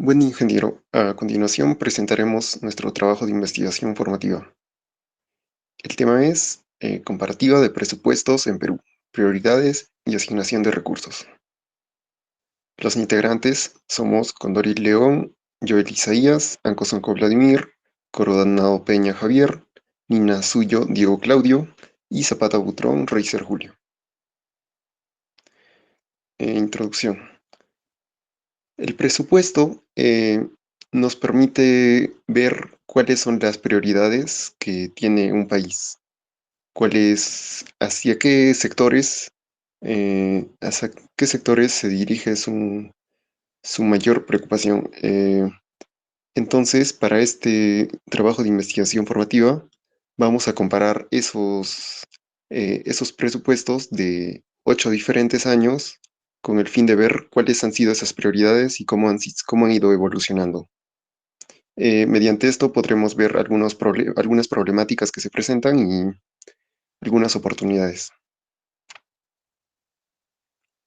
Buen ingeniero, a continuación presentaremos nuestro trabajo de investigación formativa. El tema es comparativa de presupuestos en Perú, prioridades y asignación de recursos. Los integrantes somos Condori León, Joel Isaías, Ancosonco Vladimir, Coronado Peña Javier, Nina Suyo Diego Claudio y Zapata Butrón Reiser Julio. Introducción. El presupuesto nos permite ver cuáles son las prioridades que tiene un país, hacia qué sectores se dirige su mayor preocupación. Entonces, para este trabajo de investigación formativa, vamos a comparar esos presupuestos de 8 diferentes años con el fin de ver cuáles han sido esas prioridades y cómo han ido evolucionando. Mediante esto podremos ver algunas problemáticas que se presentan y algunas oportunidades.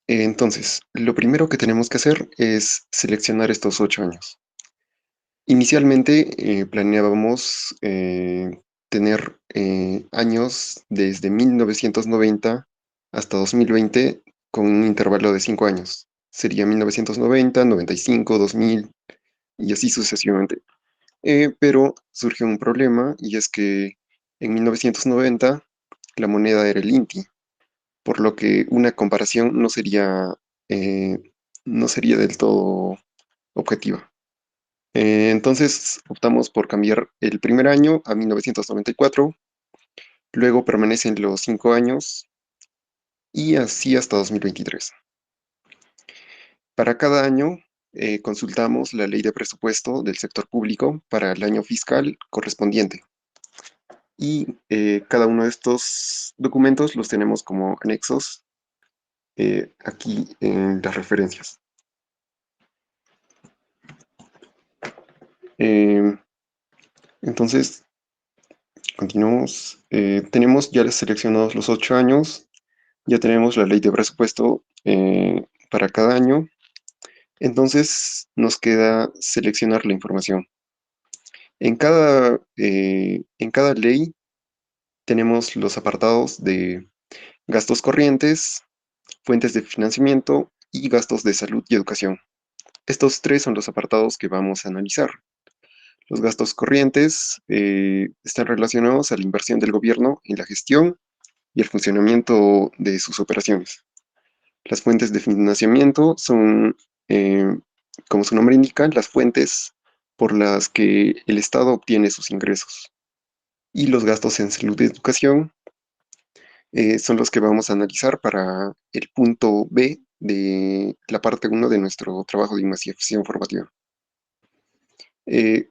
Entonces, lo primero que tenemos que hacer es seleccionar estos 8 años. Inicialmente planeábamos tener años desde 1990 hasta 2020 con un intervalo de 5 años. Sería 1990, 95, 2000 y así sucesivamente. Pero surgió un problema y es que en 1990 la moneda era el INTI, por lo que una comparación eh, no sería del todo objetiva. Entonces optamos por cambiar el primer año a 1994, luego permanecen los 5 años y así hasta 2023. Para cada año consultamos la ley de presupuesto del sector público para el año fiscal correspondiente y cada uno de estos documentos los tenemos como anexos aquí en las referencias. Eh, entonces, continuamos. Tenemos ya seleccionados los 8 años. Ya tenemos la ley de presupuesto para cada año, entonces nos queda seleccionar la información. En cada ley tenemos los apartados de gastos corrientes, fuentes de financiamiento y gastos de salud y educación. Estos tres son los apartados que vamos a analizar. Los gastos corrientes están relacionados a la inversión del gobierno en la gestión y el funcionamiento de sus operaciones. Las fuentes de financiamiento son, eh, como su nombre indica, las fuentes por las que el Estado obtiene sus ingresos. Y los gastos en salud y educación son los que vamos a analizar para el punto B de la parte 1 de nuestro trabajo de investigación formativa.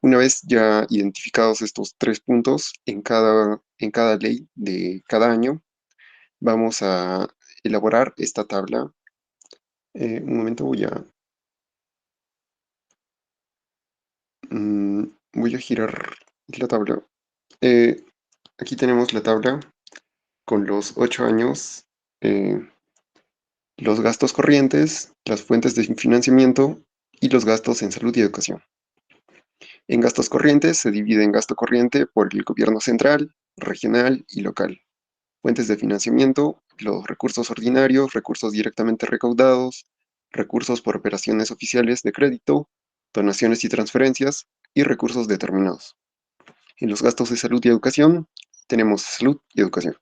Una vez ya identificados estos 3 puntos en cada ley de cada año, vamos a elaborar esta tabla. Un momento, Mm, voy a girar la tabla. Eh, Aquí tenemos la tabla con los 8 años, eh, los gastos corrientes, las fuentes de financiamiento y los gastos en salud y educación. En gastos corrientes se divide en gasto corriente por el gobierno central, regional y local. Fuentes de financiamiento, los recursos ordinarios, recursos directamente recaudados, recursos por operaciones oficiales de crédito, donaciones y transferencias y recursos determinados. En los gastos de salud y educación, tenemos salud y educación.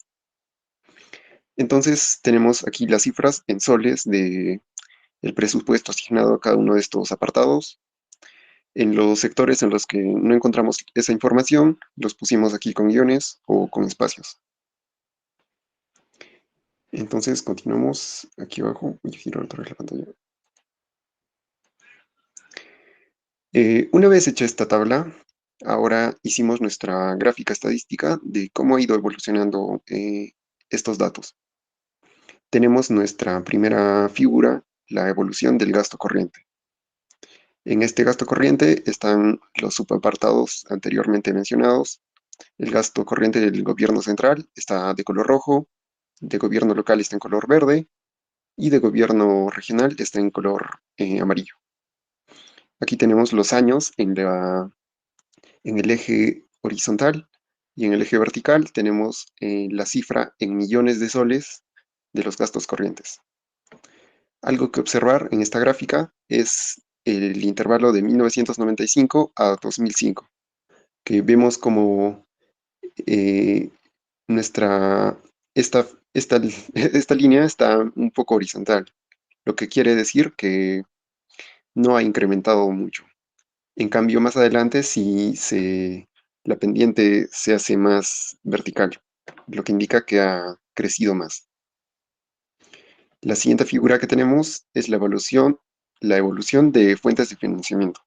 Entonces, tenemos aquí las cifras en soles de el presupuesto asignado a cada uno de estos apartados. En los sectores en los que no encontramos esa información, los pusimos aquí con guiones o con espacios. Entonces, continuamos aquí abajo. Voy a girar otra vez la pantalla. Una vez hecha esta tabla, ahora hicimos nuestra gráfica estadística de cómo ha ido evolucionando estos datos. Tenemos nuestra primera figura, la evolución del gasto corriente. En este gasto corriente están los subapartados anteriormente mencionados. El gasto corriente del gobierno central está de color rojo, de gobierno local está en color verde y de gobierno regional está en color amarillo. Aquí tenemos los años en el eje horizontal y en el eje vertical tenemos la cifra en millones de soles de los gastos corrientes. Algo que observar en esta gráfica es el intervalo de 1995 a 2005, que vemos como eh, nuestra, esta, esta, esta línea está un poco horizontal, lo que quiere decir que no ha incrementado mucho. En cambio, más adelante la pendiente se hace más vertical, lo que indica que ha crecido más. La siguiente figura que tenemos es la evolución de fuentes de financiamiento.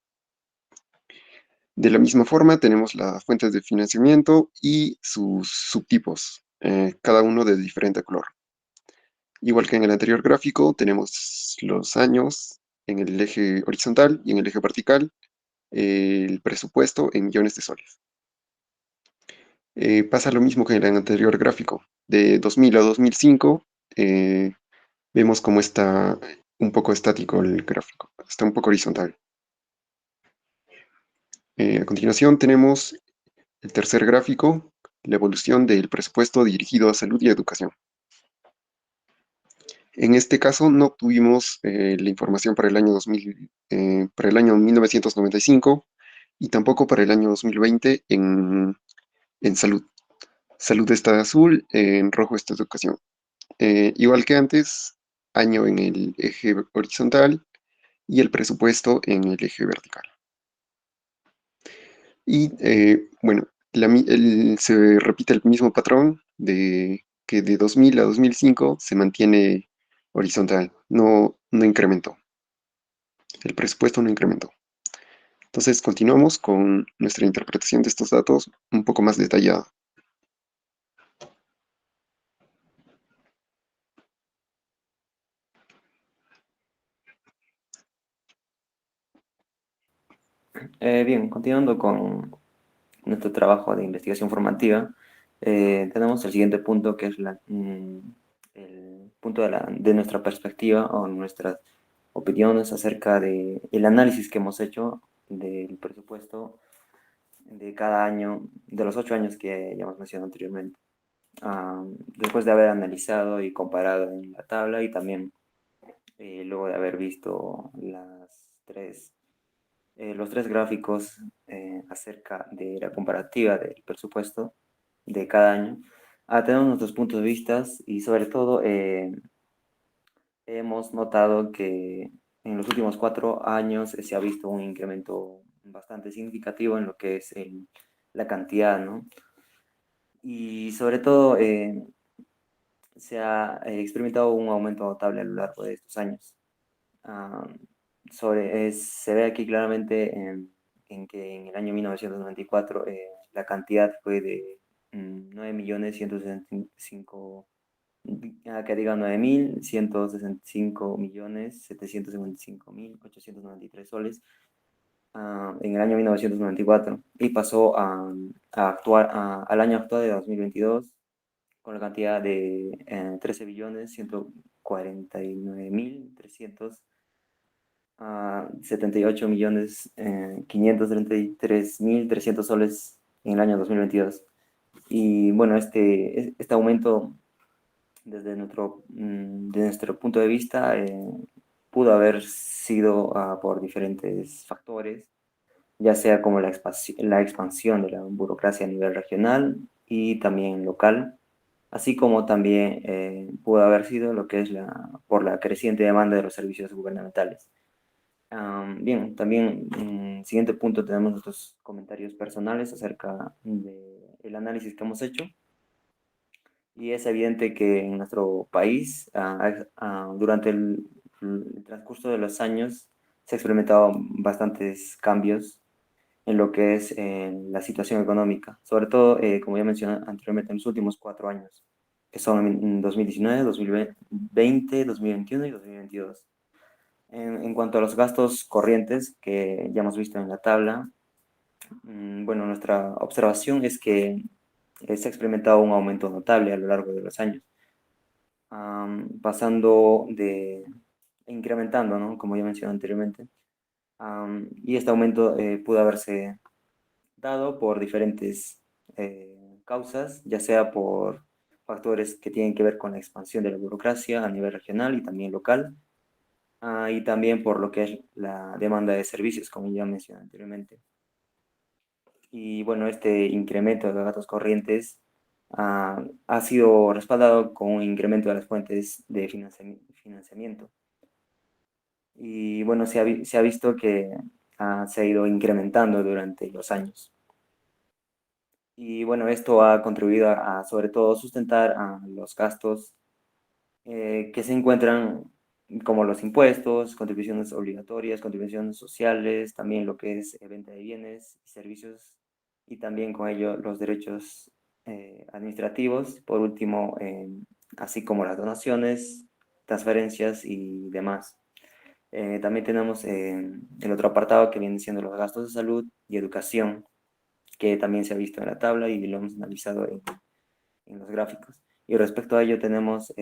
De la misma forma, tenemos las fuentes de financiamiento y sus subtipos, cada uno de diferente color. Igual que en el anterior gráfico, tenemos los años en el eje horizontal y en el eje vertical, el presupuesto en millones de soles. Pasa lo mismo que en el anterior gráfico. De 2000 a 2005, vemos cómo está un poco estático el gráfico, está un poco horizontal. A continuación tenemos el tercer gráfico, la evolución del presupuesto dirigido a salud y educación. En este caso no tuvimos la información para el año 2000, para el año 1995 y tampoco para el año 2020 en salud. Salud está azul, en rojo está educación. Igual que antes, año en el eje horizontal y el presupuesto en el eje vertical. Y bueno, se repite el mismo patrón de que de 2000 a 2005 se mantiene horizontal, no incrementó. El presupuesto no incrementó. Entonces continuamos con nuestra interpretación de estos datos un poco más detallada. Bien, continuando con nuestro trabajo de investigación formativa, tenemos el siguiente punto que es el punto de nuestra perspectiva o nuestras opiniones acerca del análisis que hemos hecho del presupuesto de cada año, de los 8 años que ya hemos mencionado anteriormente. Después de haber analizado y comparado en la tabla y también luego de haber visto los tres gráficos acerca de la comparativa del presupuesto de cada año, tenemos nuestros puntos de vista y sobre todo hemos notado que en los últimos 4 años se ha visto un incremento bastante significativo en lo que es la cantidad, ¿no? Y sobre todo se ha experimentado un aumento notable a lo largo de estos años. Ah, se ve aquí claramente en que en el año 1994 la cantidad fue de 9.165, que diga 9.165.755.893 soles en el año 1994 y pasó al año actual de 2022 con la cantidad de 13.149.300 a 78.533.300 soles en el año 2022. Y bueno, este aumento de nuestro punto de vista pudo haber sido por diferentes factores, ya sea como la expansión de la burocracia a nivel regional y también local, así como también pudo haber sido lo que es por la creciente demanda de los servicios gubernamentales. Bien, también en el siguiente punto tenemos nuestros comentarios personales acerca del análisis que hemos hecho. Y es evidente que en nuestro país, durante el transcurso de los años, se han experimentado bastantes cambios en lo que es la situación económica, sobre todo, como ya mencioné anteriormente, en los últimos 4 años, que son en 2019, 2020, 2021 y 2022. En cuanto a los gastos corrientes que ya hemos visto en la tabla, bueno, nuestra observación es que se ha experimentado un aumento notable a lo largo de los años, pasando incrementando, ¿no? Como ya mencioné anteriormente, Y este aumento pudo haberse dado por diferentes causas, ya sea por factores que tienen que ver con la expansión de la burocracia a nivel regional y también local, y también por lo que es la demanda de servicios, como ya mencioné anteriormente. Y bueno, este incremento de los gastos corrientes ha sido respaldado con un incremento de las fuentes de financiamiento. Y bueno, se ha visto que se ha ido incrementando durante los años. Y bueno, esto ha contribuido sobre todo sustentar los gastos que se encuentran como los impuestos, contribuciones obligatorias, contribuciones sociales, también lo que es venta de bienes y servicios y también con ello los derechos administrativos, por último, así como las donaciones, transferencias y demás. También tenemos el otro apartado que viene siendo los gastos de salud y educación, que también se ha visto en la tabla y lo hemos analizado en los gráficos. Y respecto a ello tenemos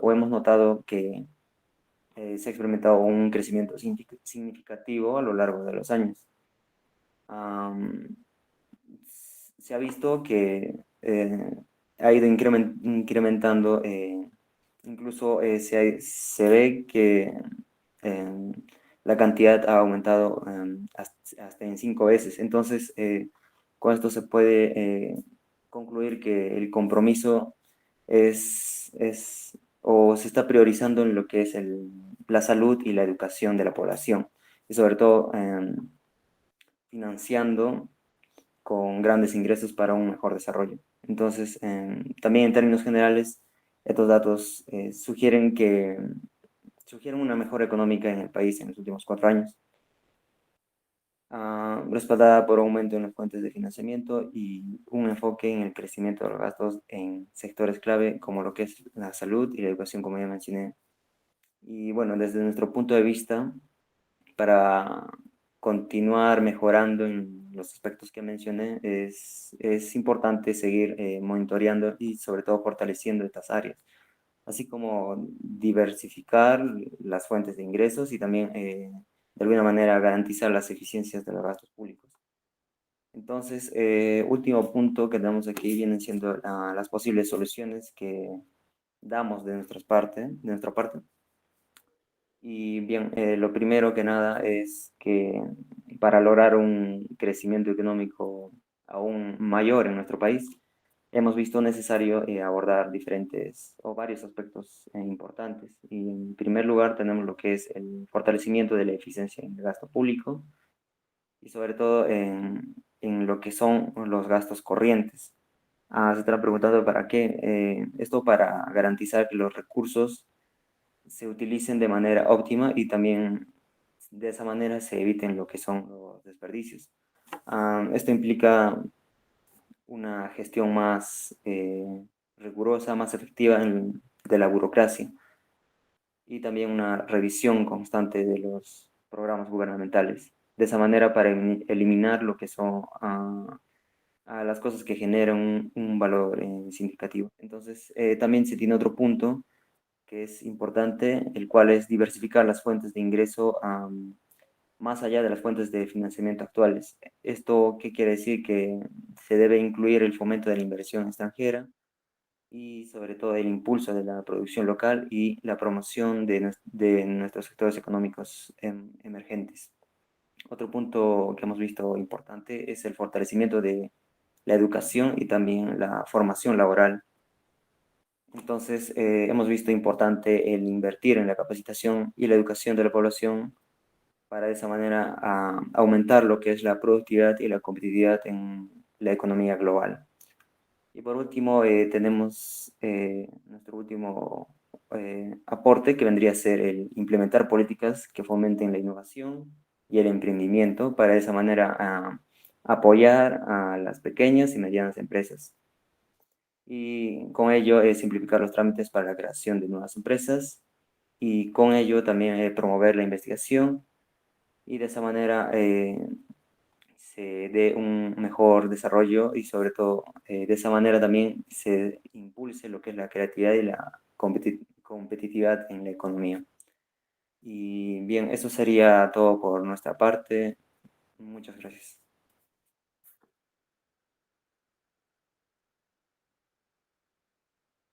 o hemos notado que se ha experimentado un crecimiento significativo a lo largo de los años. Um, Se ha visto que ha ido incrementando, incluso se ve que eh, la cantidad ha aumentado hasta en 5 veces. Entonces, con esto se puede concluir que el compromiso o se está priorizando en lo que es la salud y la educación de la población, y sobre todo financiando con grandes ingresos para un mejor desarrollo. Entonces, también en términos generales, estos datos sugieren una mejora económica en el país en los últimos 4 años, respaldada por aumento en las fuentes de financiamiento y un enfoque en el crecimiento de los gastos en sectores clave como lo que es la salud y la educación, como ya mencioné. Y bueno, desde nuestro punto de vista, para continuar mejorando en los aspectos que mencioné, es importante seguir monitoreando y sobre todo fortaleciendo estas áreas, así como diversificar las fuentes de ingresos y también de alguna manera garantizar las eficiencias de los gastos públicos. Entonces, último punto que tenemos aquí vienen siendo las posibles soluciones que damos de nuestra parte. Y bien, lo primero que nada es que para lograr un crecimiento económico aún mayor en nuestro país, hemos visto necesario abordar diferentes o varios aspectos importantes. Y en primer lugar tenemos lo que es el fortalecimiento de la eficiencia en el gasto público y sobre todo en lo que son los gastos corrientes. Se estará preguntando para qué. Esto para garantizar que los recursos se utilicen de manera óptima y también de esa manera se eviten lo que son los desperdicios. Esto implica una gestión más rigurosa, más efectiva de la burocracia y también una revisión constante de los programas gubernamentales. De esa manera para eliminar lo que son a las cosas que generan un valor significativo. Entonces, también se tiene otro punto que es importante, el cual es diversificar las fuentes de ingreso más allá de las fuentes de financiamiento actuales. ¿Esto qué quiere decir? Que se debe incluir el fomento de la inversión extranjera y sobre todo el impulso de la producción local y la promoción de nuestros sectores económicos emergentes. Otro punto que hemos visto importante es el fortalecimiento de la educación y también la formación laboral. Entonces, hemos visto importante el invertir en la capacitación y la educación de la población para de esa manera aumentar lo que es la productividad y la competitividad en la economía global. Y por último, tenemos nuestro último aporte, que vendría a ser el implementar políticas que fomenten la innovación y el emprendimiento para de esa manera apoyar a las pequeñas y medianas empresas. Y con ello simplificar los trámites para la creación de nuevas empresas y con ello también promover la investigación y de esa manera se dé un mejor desarrollo y sobre todo de esa manera también se impulse lo que es la creatividad y la competitividad en la economía. Y bien, eso sería todo por nuestra parte. Muchas gracias.